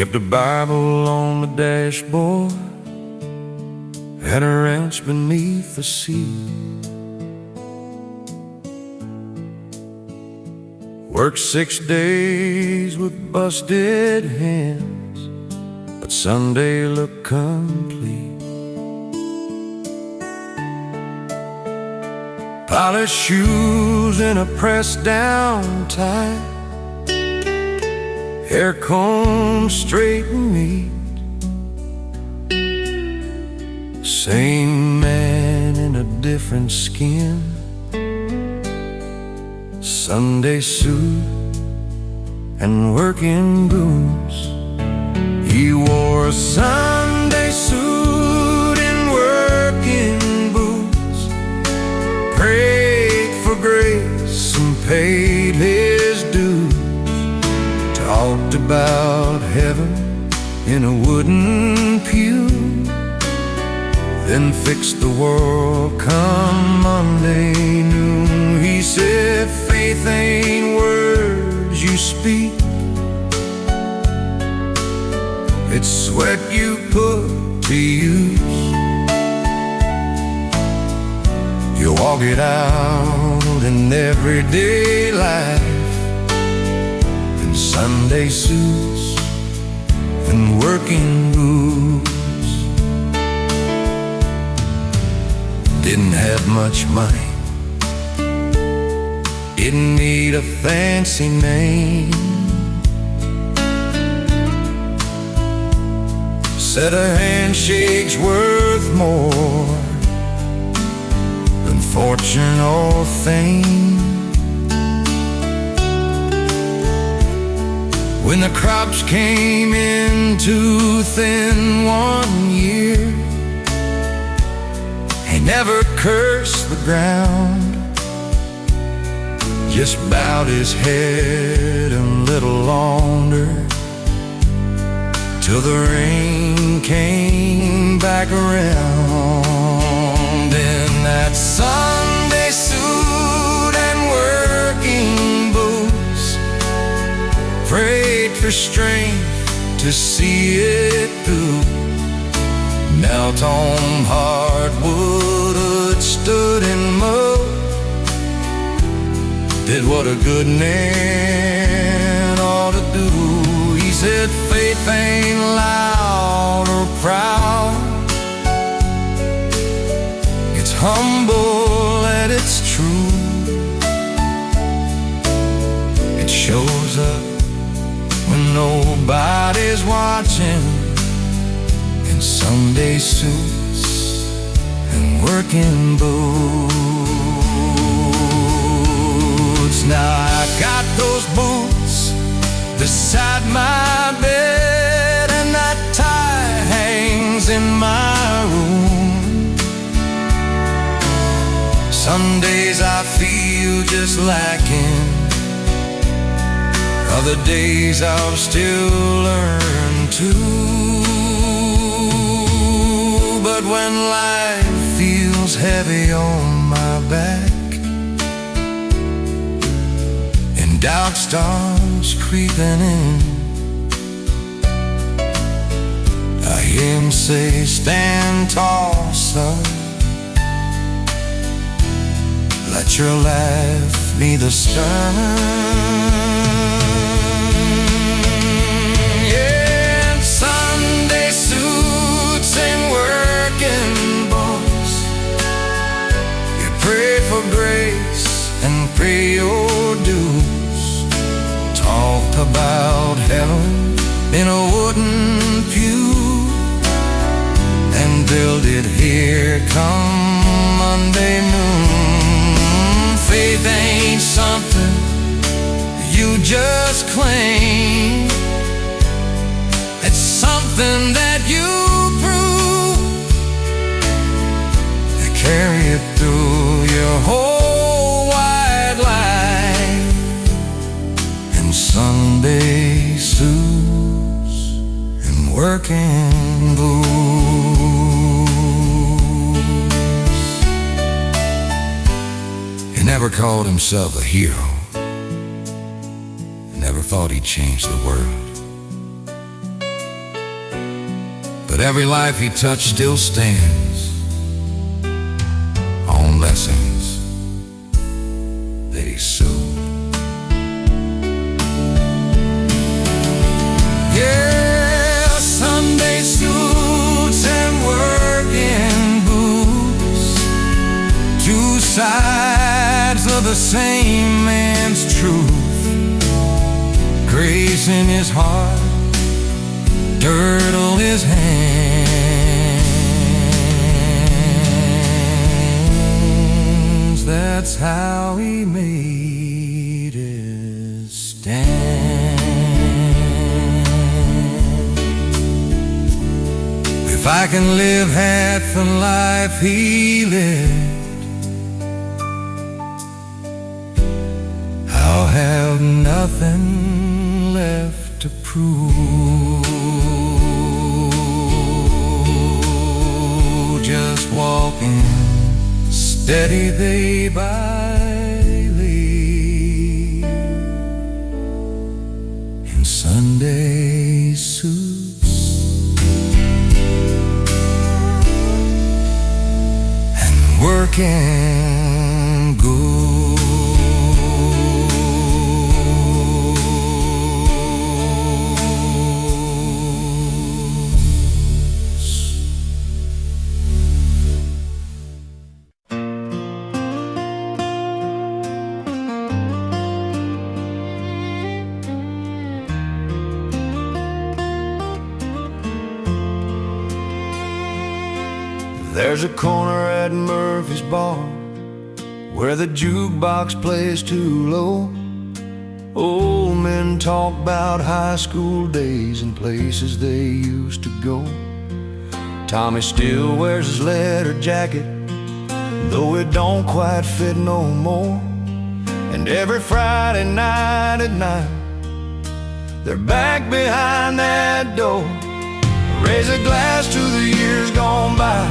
Kept a Bible on the dashboard at a ranch beneath the sea. Worked 6 days with busted hands, but Sunday looked complete. Polished shoes in a pressed down tie, hair combed straight and neat. Same man in a different skin, Sunday suit and working boots. He wore a Sunday suit and working boots, prayed for grace and paid his dues, talked about heaven in a wooden pew, then fixed the world come Monday noon. He said, faith ain't words you speak, it's sweat you put to use. You walk it out in everyday life, in Sunday suits and working boots. Didn't have much money, didn't need a fancy name. Said a handshake's worth more than fortune or fame. When the crops came in too thin one year, he never cursed the ground, just bowed his head a little longer, till the rain came back around. In that Sunday suit and working boots, prayed for strength to see it through. Knelt on hardwood, it stood in mud, did what a good man ought to do. He said, faith ain't loud or proud, it's humble and it's true. It shows up when nobody's watching, in Sunday suits and working boots. Now I got those boots beside my bed, and that tie hangs in my room. Some days I feel just like him, other days I'll still learn to. But when life feels heavy on my back and doubt starts creeping in, I hear him say, stand tall, son, let your life be the stern. Pray for grace and pay your dues, talk about heaven in a wooden pew, and build it here come Monday noon. Faith ain't something you just claim, it's something that you carry it through your whole wide life, in Sunday suits and working boots. He never called himself a hero, never thought he'd change the world. but every life he touched still stands on lessons that he sowed. Yeah, Sunday suits and working boots, two sides of the same man's truth. Grace in his heart, dirt on his hands. That's how he made his stand. If I can live half the life he lived, I'll have nothing left to prove. Just walking steady day by day in Sunday suits and working good. There's a corner at Murphy's bar where the jukebox plays too low. Old men talk about high school days and places they used to go. Tommy still wears his leather jacket, though it don't quite fit no more. And every Friday night at 9, they're back behind that door. Raise a glass to the years gone by,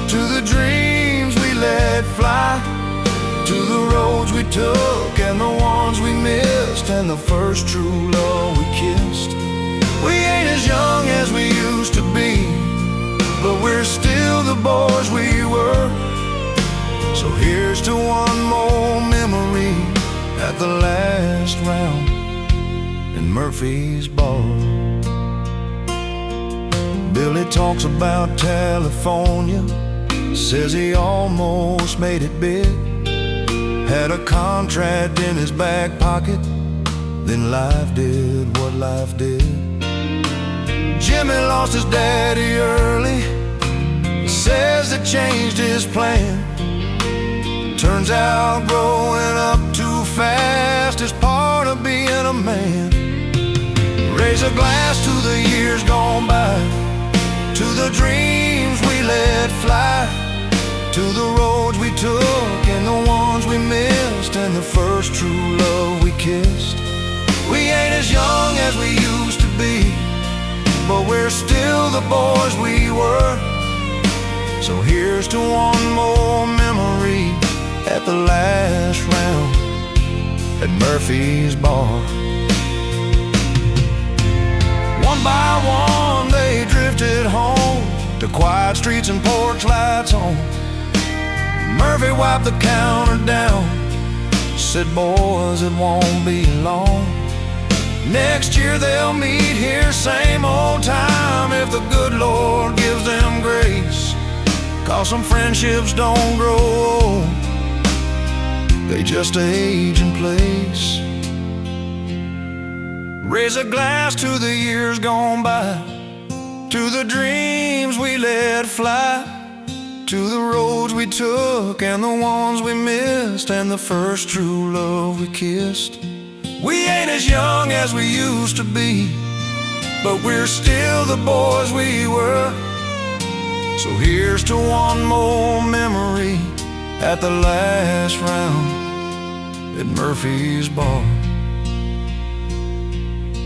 to the dreams we let fly, to the roads we took and the ones we missed, and the first true love we kissed. We ain't as young as we used to be, but we're still the boys we were. So here's to one more memory at the last round in Murphy's bar. Billy talks about California, says he almost made it big. Had a contract in his back pocket, then life did what life did. Jimmy lost his daddy early, says it changed his plan. Turns out growing up too fast is part of being a man. Raise a glass to the years gone by, to the dreams we let fly, to the roads we took and the ones we missed, and the first true love we kissed. We ain't as young as we used to be, but we're still the boys we were. So here's to one more memory at the last round at Murphy's bar. One by one they drifted home to quiet streets and porch lights on. Murphy wiped the counter down, said, boys, it won't be long. Next year they'll meet here same old time, if the good Lord gives them grace. 'Cause some friendships don't grow old, they just age in place. Raise a glass to the years gone by, to the dreams we let fly, to the roads we took and the ones we missed, and the first true love we kissed. We ain't as young as we used to be, but we're still the boys we were. So here's to one more memory at the last round at Murphy's bar.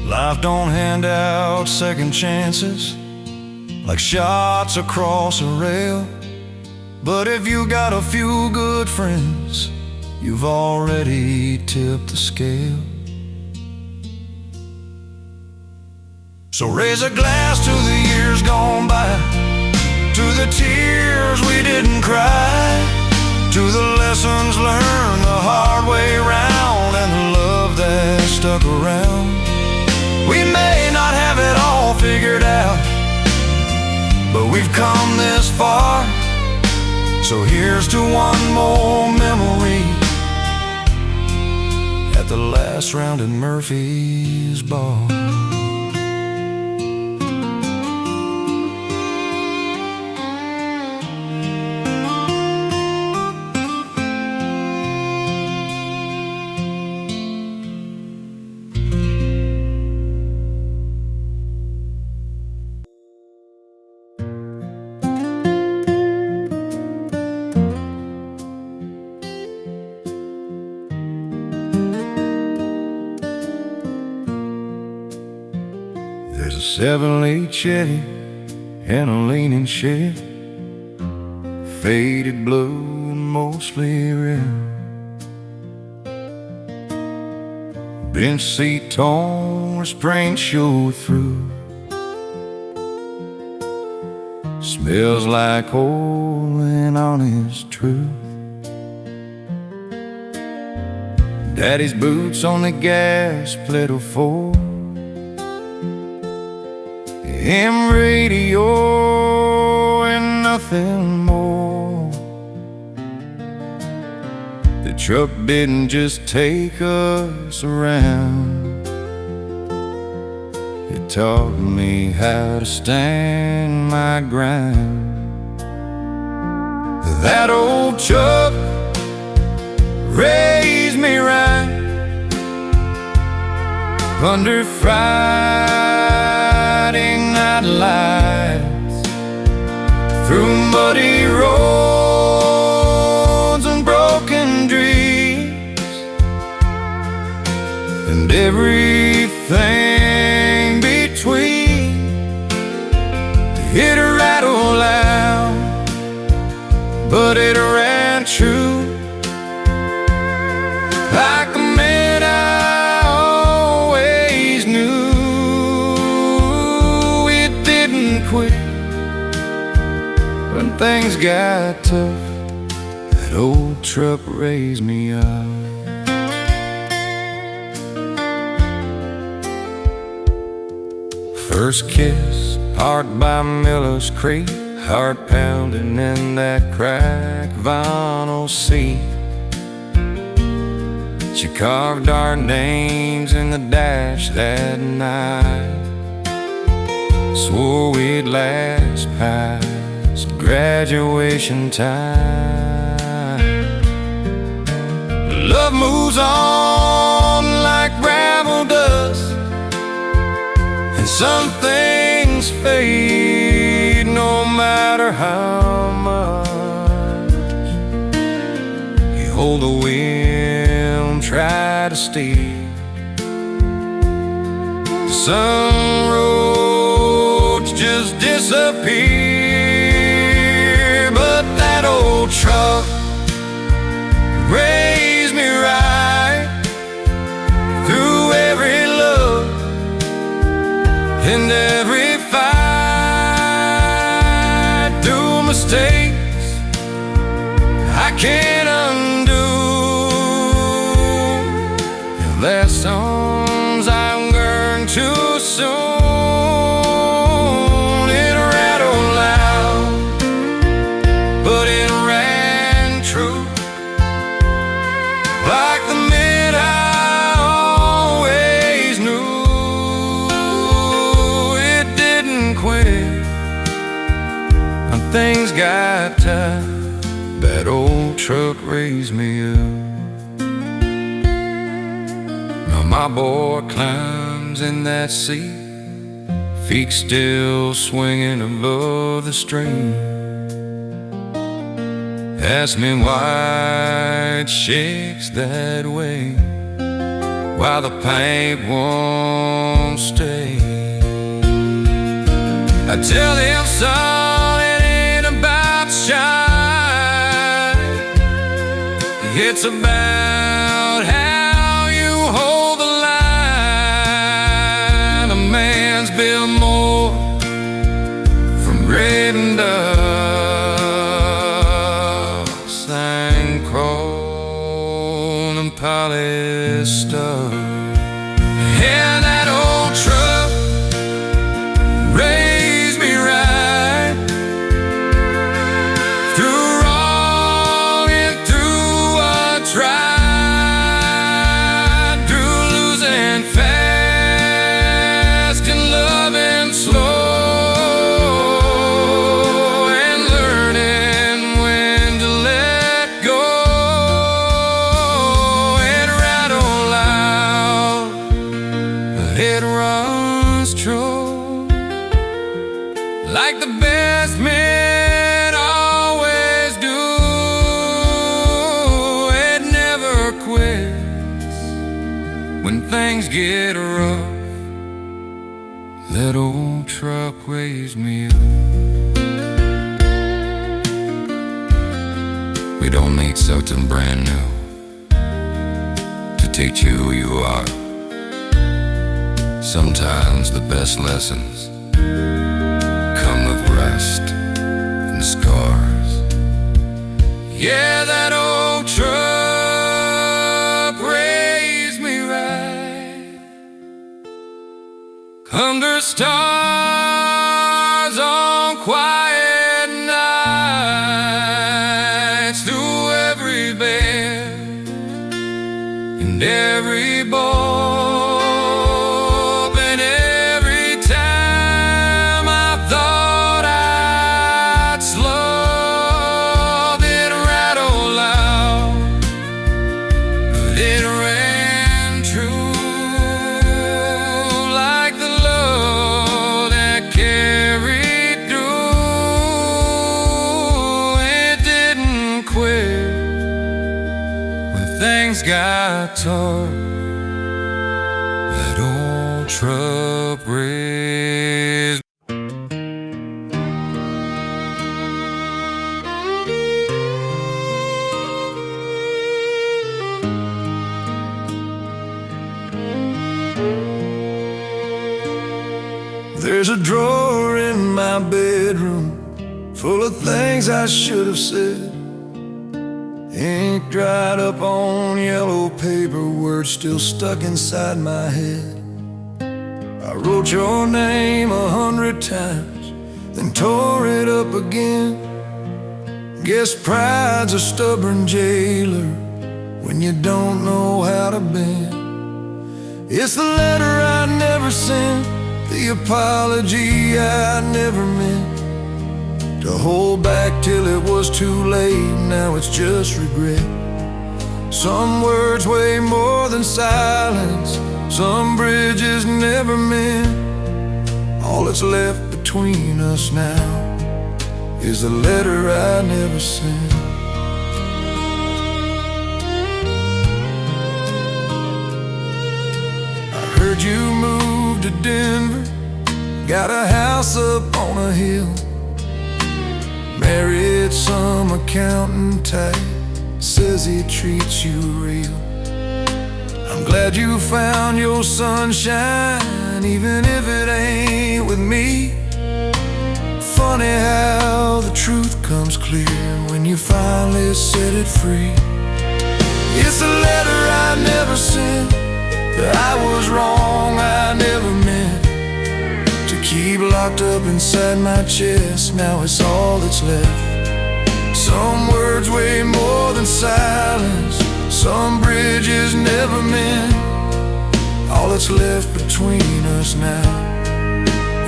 Life don't hand out second chances like shots across a rail, but if you got a few good friends, you've already tipped the scale. So raise a glass to the years gone by, to the tears we didn't cry, to the lessons learned the hard way round, and the love that stuck around. We may not have it all figured out, but we've come this far. So here's to one more memory at the last round in Murphy's bar. There's a 7-late Chevy and a leaning shed, faded blue and mostly red. Bench seat torn, restraint show through. Smells like oil and honest truth. Daddy's boots on the gas pedal forward, AM radio and nothing more. The truck didn't just take us around, it taught me how to stand my ground. That old truck raised me right under Friday night lights, through muddy roads and broken dreams, and everything between. It rattled loud, but it ran true, like a man I always knew. It didn't quit when things got tough. That old truck raised me up. First kiss, parked by Miller's Creek, heart pounding in that cracked vinyl seat. She carved our names in the dash that night, swore we'd last past graduation time. Love moves on like gravel dust, and some things fade no matter how much you hold the wheel, try to steer. Some roads just disappear, but that old truck raised me right through every love and every fight, through mistakes I can't undo, and lessons I've learned too soon. It rattled loud, but it ran true, like the men I always knew. It didn't quit when things got tough. That old truck raised me up. Now my boy climbs in that seat, feet still swinging above the stream. Ask me why it shakes that way, why the paint won't stay. I tell him, son, it ain't about shine, it's about how you hold the line. A man's built need something brand new to teach you who you are. Sometimes the best lessons come with rest and scars. Yeah, that old truck raised me right under stars on quiet nights, through every bend and every bulb, and every time I thought I'd slow, it rattled loud, but it ran true, like the love that carried through. It didn't quit when things got tough. That old truck raised. There's a drawer in my bedroom full of things I should have said. Ink dried up on yellow paper, words still stuck inside my head. I wrote your name 100 times, then tore it up again. Guess pride's a stubborn jailer when you don't know how to bend. It's the letter I never sent, the apology I never meant, to hold back till it was too late. Now it's just regret. Some words weigh more than silence, some bridges never mend. All that's left between us now is the letter I never sent. I heard you moved to Denver, got a house up on a hill, married some accountant type, says he treats you real. I'm glad you found your sunshine, even if it ain't with me. Funny how the truth comes clear when you finally set it free. It's a letter I never sent, that I was wrong, I never meant to keep locked up inside my chest. Now it's all that's left. Some words weigh more than silence, some bridges never mend. All that's left between us now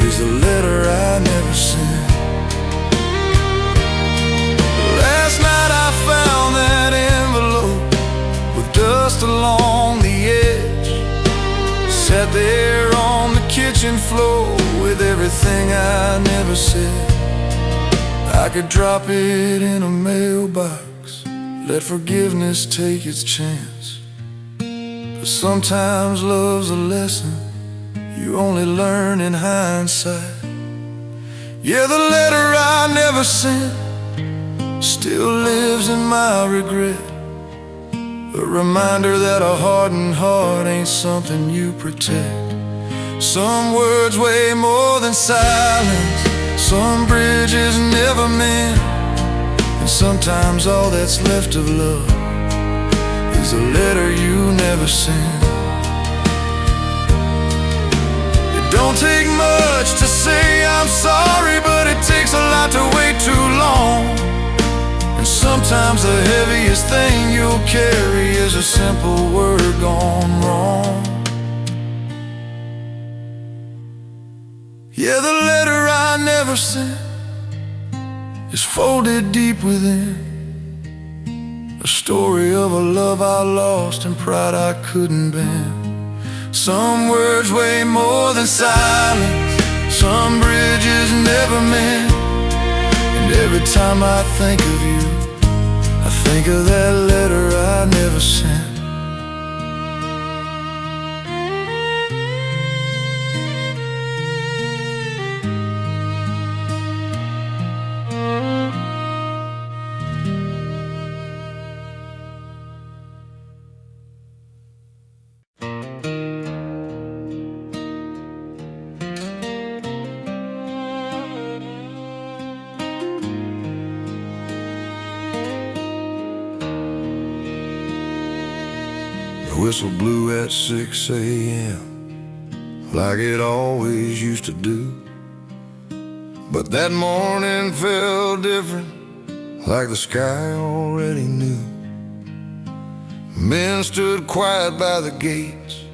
is the letter I never sent. Last night I found that envelope with dust along the edge, sat there on the kitchen floor with everything I never said. I could drop it in a mailbox, let forgiveness take its chance. But sometimes love's a lesson you only learn in hindsight. Yeah, the letter I never sent still lives in my regret, a reminder that a hardened heart ain't something you protect. Some words weigh more than silence, some bridges never mend, and sometimes all that's left of love is a letter you never sent. It don't take much to say I'm sorry, but it takes a lot to wait too long. And sometimes the heaviest thing you'll carry is a simple word gone wrong. Yeah, the letter I never sent is folded deep within, a story of a love I lost and pride I couldn't bend. Some words weigh more than silence, some bridges never mend. And every time I think of you, I think of that letter I never sent. The whistle blew at 6 a.m. like it always used to do. But that morning felt different, like the sky already knew. Men stood quiet by the gates,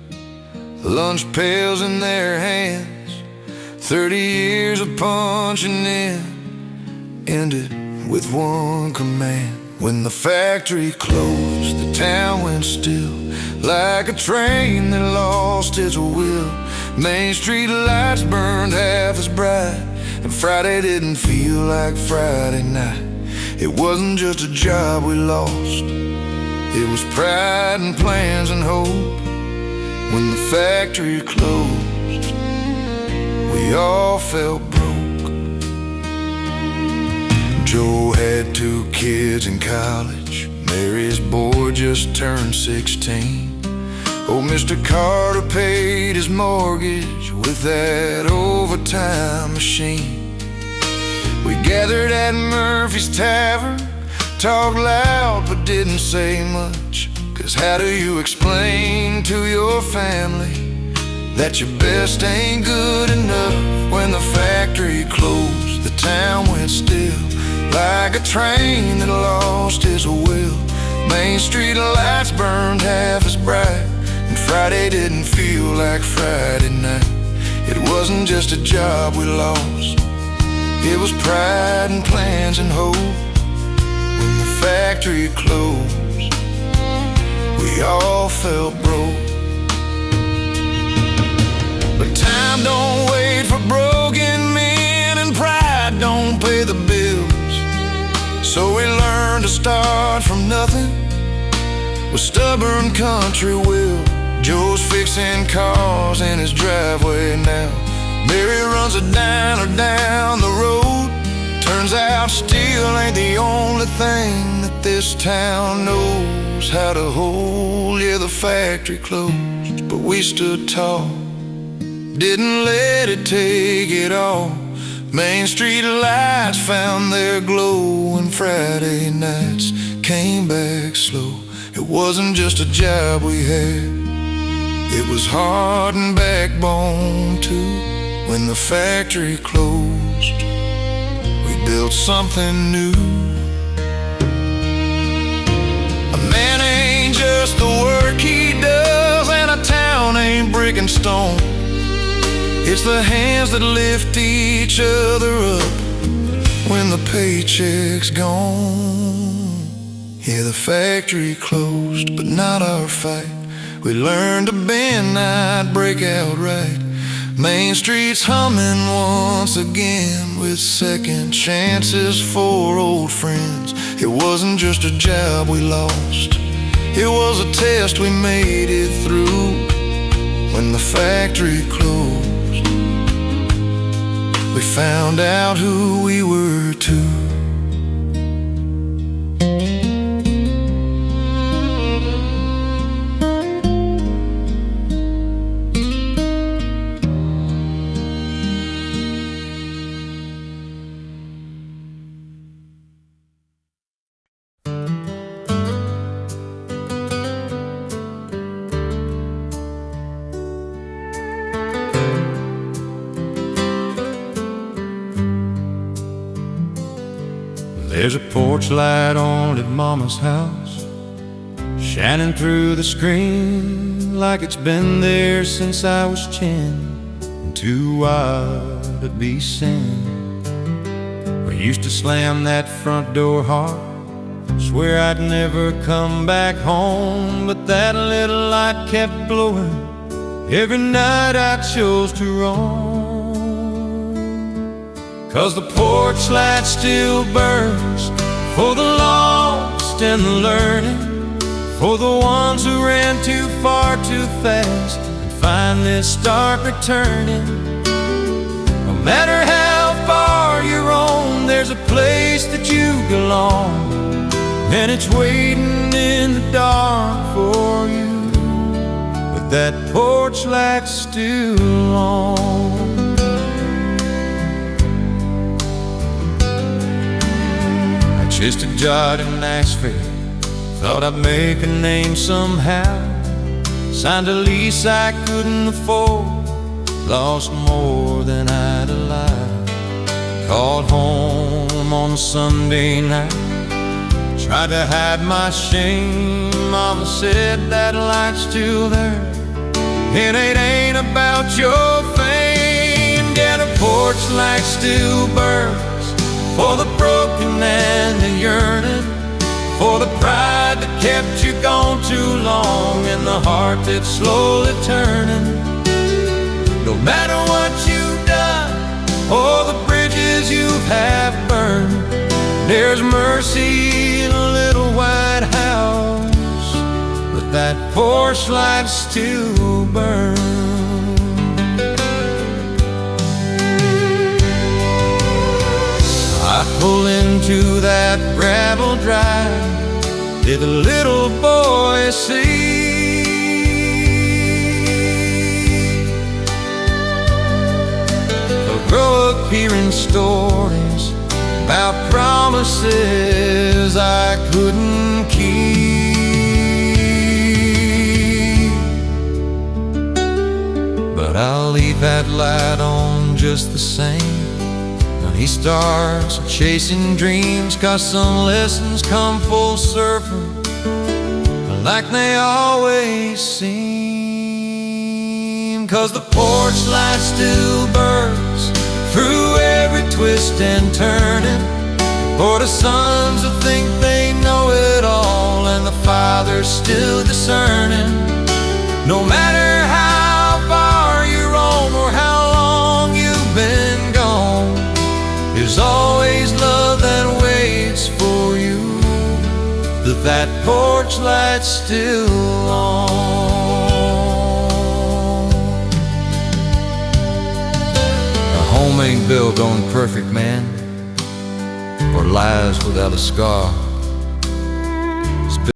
lunch pails in their hands. 30 years of punching in ended with one command. When the factory closed, the town went still, like a train that lost its will. Main Street lights burned half as bright, and Friday didn't feel like Friday night. It wasn't just a job we lost, it was pride and plans and hope. When the factory closed, we all felt broke. Joe had 2 kids in college, Mary's boy just turned 16. Oh, Mr. Carter paid his mortgage with that overtime machine. We gathered at Murphy's Tavern, talked loud but didn't say much. 'Cause how do you explain to your family that your best ain't good enough? When the factory closed, the town went still, like a train that lost its will. Main Street lights burned half as bright, and Friday didn't feel like Friday night. It wasn't just a job we lost, it was pride and plans and hope. When the factory closed, we all felt broke. But time don't wait for broken men, and pride don't pay the bills. So we learned to start from nothing with stubborn country will. Joe's fixing cars in his driveway now, Mary runs a diner down the road. Turns out steel ain't the only thing that this town knows how to hold. Yeah, the factory closed, but we stood tall, didn't let it take it all. Main Street lights found their glow, and Friday nights came back slow. It wasn't just a job we had, it was heart and backbone too. When the factory closed, we built something new. A man ain't just the work he does, and a town ain't brick and stone. It's the hands that lift each other up when the paycheck's gone. Yeah, the factory closed, but not our fight. We learned to bend, not break outright. Main Street's humming once again, with second chances for old friends. It wasn't just a job we lost, it was a test we made it through. When the factory closed, we found out who we were too. There's a porch light on at Mama's house, shining through the screen like it's been there since I was 10 and too wild to be seen. We used to slam that front door hard, swear I'd never come back home, but that little light kept glowing every night I chose to roam. 'Cause the porch light still burns for the lost and the learning, for the ones who ran too far too fast and finally start returning. No matter how far you roam, there's a place that you belong, and it's waiting in the dark for you, but that porch light's still on. Just a jot in Nashville, thought I'd make a name somehow. signed a lease I couldn't afford, lost more than I'd allowed. Called home on Sunday night, tried to hide my shame. Mama said that light's still there, and it ain't about your fame. Yeah, the porch light still burns for the broken and the yearning, for the pride that kept you gone too long, and the heart that's slowly turning. No matter what you've done or the bridges you have burned, there's mercy in a little white house, but that porch light still burns. I pull into that gravel drive, did a little boy see? I'll grow up hearing stories about promises I couldn't keep, but I'll leave that light on just the same when he starts chasing dreams, 'cause some lessons come full circle like they always seem. 'Cause the porch light still burns through every twist and turning, for the sons who think they know it all, and the father's still discerning. No matter how far you roam or how long you've been gone, there's always love that waits for you, that porch light's still on. A home ain't built on perfect man, or lives without a scar.